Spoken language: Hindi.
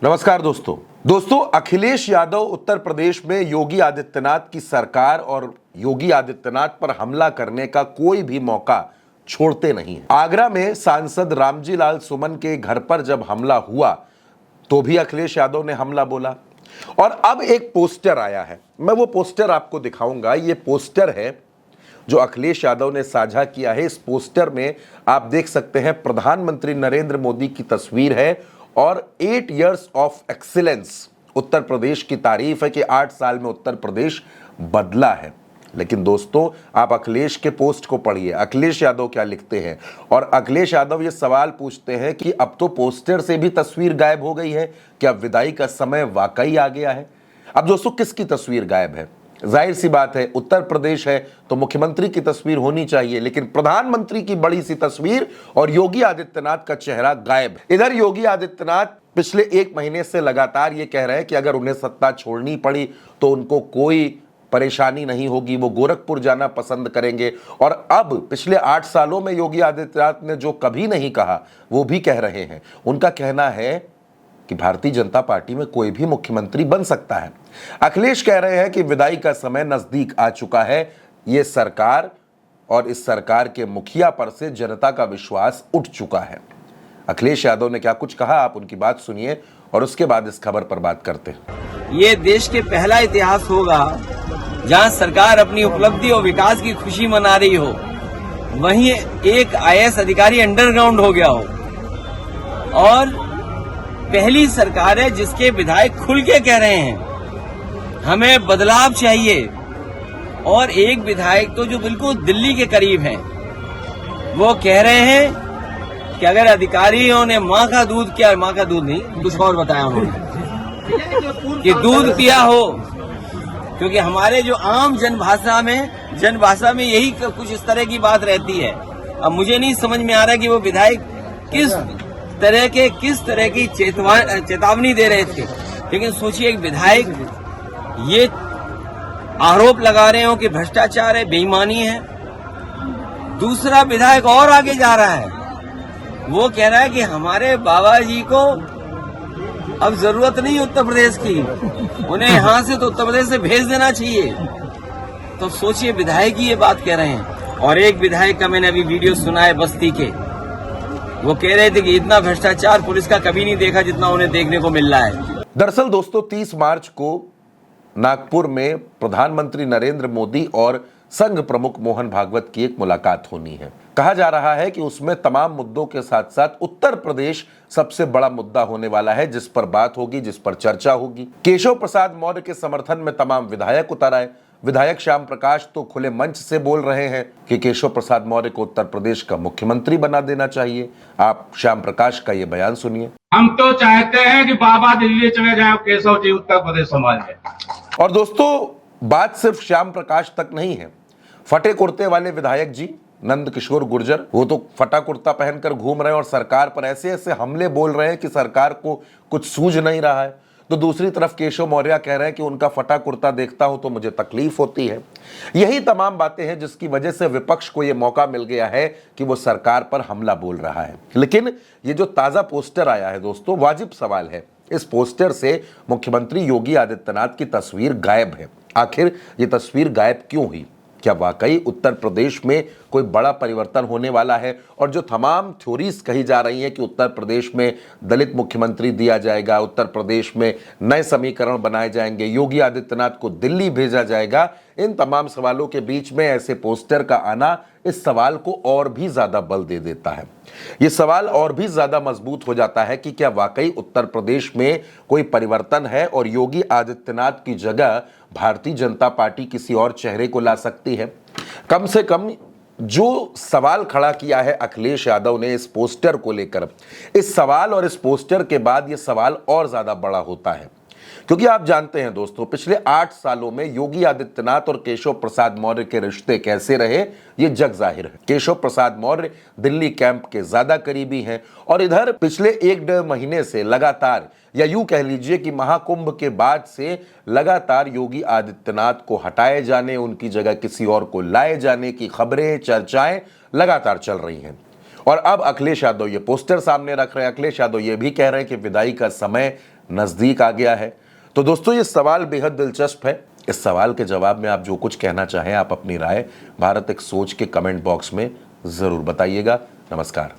नमस्कार दोस्तों अखिलेश यादव उत्तर प्रदेश में योगी आदित्यनाथ की सरकार और योगी आदित्यनाथ पर हमला करने का कोई भी मौका छोड़ते नहीं हैं। आगरा में सांसद रामजी लाल सुमन के घर पर जब हमला हुआ तो भी अखिलेश यादव ने हमला बोला और अब एक पोस्टर आया है। मैं वो पोस्टर आपको दिखाऊंगा। ये पोस्टर है जो अखिलेश यादव ने साझा किया है। इस पोस्टर में आप देख सकते हैं प्रधानमंत्री नरेंद्र मोदी की तस्वीर है और 8 years of excellence Uttar Pradesh की तारीफ है कि 8 साल में उत्तर प्रदेश बदला है। लेकिन दोस्तों आप अखिलेश के पोस्ट को पढ़िए, अखिलेश यादव क्या लिखते हैं। और अखिलेश यादव ये सवाल पूछते हैं कि अब तो पोस्टर से भी तस्वीर गायब हो गई है, क्या विदाई का समय वाकई आ गया है। अब दोस्तों किसकी तस्वीर गायब है? जाहिर सी बात है उत्तर प्रदेश है तो मुख्यमंत्री की तस्वीर होनी चाहिए, लेकिन प्रधानमंत्री की बड़ी सी तस्वीर और योगी आदित्यनाथ का चेहरा गायब है। इधर योगी आदित्यनाथ पिछले 1 महीने से लगातार ये कह रहे हैं कि अगर उन्हें सत्ता छोड़नी पड़ी तो उनको कोई परेशानी नहीं होगी, वो गोरखपुर जाना पसंद करेंगे। और अब पिछले 8 सालों में योगी आदित्यनाथ ने जो कभी नहीं कहा वो भी कह रहे हैं। उनका कहना है कि भारतीय जनता पार्टी में कोई भी मुख्यमंत्री बन सकता है। अखिलेश कह रहे हैं कि विदाई का समय नजदीक आ चुका है। ये सरकार और इस सरकार के मुखिया पर से जनता का विश्वास उठ चुका है। अखिलेश यादव ने क्या कुछ कहा, आप उनकी बात सुनिए और उसके बाद इस खबर पर बात करते हैं। ये देश के पहला इतिहास होगा जहां सरकार अपनी उपलब्धि और विकास की खुशी मना रही हो, वहीं एक आईएएस अधिकारी अंडरग्राउंड हो गया हो। और पहली सरकार है जिसके विधायक खुल के कह रहे हैं हमें बदलाव चाहिए। और एक विधायक तो जो बिल्कुल दिल्ली के करीब हैं, वो कह रहे हैं कि अगर अधिकारियों ने माँ का दूध किया, माँ का दूध नहीं कुछ और बताया उन्होंने कि दूध पिया हो, क्योंकि हमारे जो आम जनभाषा में यही कुछ इस तरह की बात रहती है। अब मुझे नहीं समझ में आ रहा कि वो विधायक किस तरह की चेतावनी दे रहे थे। लेकिन सोचिए एक विधायक ये आरोप लगा रहे हो कि भ्रष्टाचार है, बेईमानी है। दूसरा विधायक और आगे जा रहा है, वो कह रहा है कि हमारे बाबा जी को अब जरूरत नहीं उत्तर प्रदेश की, उन्हें यहां से तो उत्तर प्रदेश से भेज देना चाहिए। तो सोचिए विधायक ही ये बात कह रहे हैं। और एक विधायक का मैंने अभी वीडियो सुना है बस्ती के, वो कह रहे थे कि इतना भ्रष्टाचार पुलिस का कभी नहीं देखा जितना उन्हें देखने को मिल रहा है। दरअसल दोस्तों 30 मार्च को नागपुर में प्रधानमंत्री नरेंद्र मोदी और संघ प्रमुख मोहन भागवत की एक मुलाकात होनी है। कहा जा रहा है कि उसमें तमाम मुद्दों के साथ साथ उत्तर प्रदेश सबसे बड़ा मुद्दा होने वाला है, जिस पर बात होगी, जिस पर चर्चा होगी। केशव प्रसाद मौर्य के समर्थन में तमाम विधायक उतर आए। विधायक श्याम प्रकाश तो खुले मंच से बोल रहे हैं कि केशव प्रसाद मौर्य को उत्तर प्रदेश का मुख्यमंत्री बना देना चाहिए। आप श्याम प्रकाश का ये बयान सुनिए। हम तो चाहते हैं कि बाबा दिल्ली चले जाए, केशव जी उत्तर प्रदेश संभाल जाए। और दोस्तों बात सिर्फ श्याम प्रकाश तक नहीं है। फटे कुर्ते वाले विधायक जी नंद किशोर गुर्जर, वो तो फटा कुर्ता पहनकर घूम रहे हैं और सरकार पर ऐसे ऐसे हमले बोल रहे हैं कि सरकार को कुछ सूझ नहीं रहा है। तो दूसरी तरफ केशव मौर्य कह रहे हैं कि उनका फटा कुर्ता देखता हूं तो मुझे तकलीफ होती है। यही तमाम बातें हैं जिसकी वजह से विपक्ष को यह मौका मिल गया है कि वो सरकार पर हमला बोल रहा है। लेकिन ये जो ताजा पोस्टर आया है दोस्तों, वाजिब सवाल है, इस पोस्टर से मुख्यमंत्री योगी आदित्यनाथ की तस्वीर गायब है। आखिर ये तस्वीर गायब क्यों हुई? क्या वाकई उत्तर प्रदेश में कोई बड़ा परिवर्तन होने वाला है? और जो तमाम थ्योरीज कही जा रही हैं कि उत्तर प्रदेश में दलित मुख्यमंत्री दिया जाएगा, उत्तर प्रदेश में नए समीकरण बनाए जाएंगे, योगी आदित्यनाथ को दिल्ली भेजा जाएगा, इन तमाम सवालों के बीच में ऐसे पोस्टर का आना इस सवाल को और भी ज्यादा बल दे देता है। ये सवाल और भी ज्यादा मजबूत हो जाता है कि क्या वाकई उत्तर प्रदेश में कोई परिवर्तन है और योगी आदित्यनाथ की जगह भारतीय जनता पार्टी किसी और चेहरे को ला सकती है। कम से कम जो सवाल खड़ा किया है अखिलेश यादव ने इस पोस्टर को लेकर, इस सवाल और इस पोस्टर के बाद ये सवाल और ज्यादा बड़ा होता है। क्योंकि आप जानते हैं दोस्तों पिछले 8 सालों में योगी आदित्यनाथ और केशव प्रसाद मौर्य के रिश्ते कैसे रहे ये जग जाहिर है। केशव प्रसाद मौर्य दिल्ली कैंप के ज्यादा करीबी हैं और इधर पिछले 1-1.5 महीने से लगातार, या यूं कह लीजिए कि महाकुंभ के बाद से लगातार योगी आदित्यनाथ को हटाए जाने, उनकी जगह किसी और को लाए जाने की खबरें, चर्चाएं लगातार चल रही हैं। और अब अखिलेश यादव ये पोस्टर सामने रख रहे हैं। अखिलेश यादव ये भी कह रहे हैं कि विदाई का समय नजदीक आ गया है। तो दोस्तों ये सवाल बेहद दिलचस्प है। इस सवाल के जवाब में आप जो कुछ कहना चाहें, आप अपनी राय भारत एक सोच के कमेंट बॉक्स में जरूर बताइएगा। नमस्कार।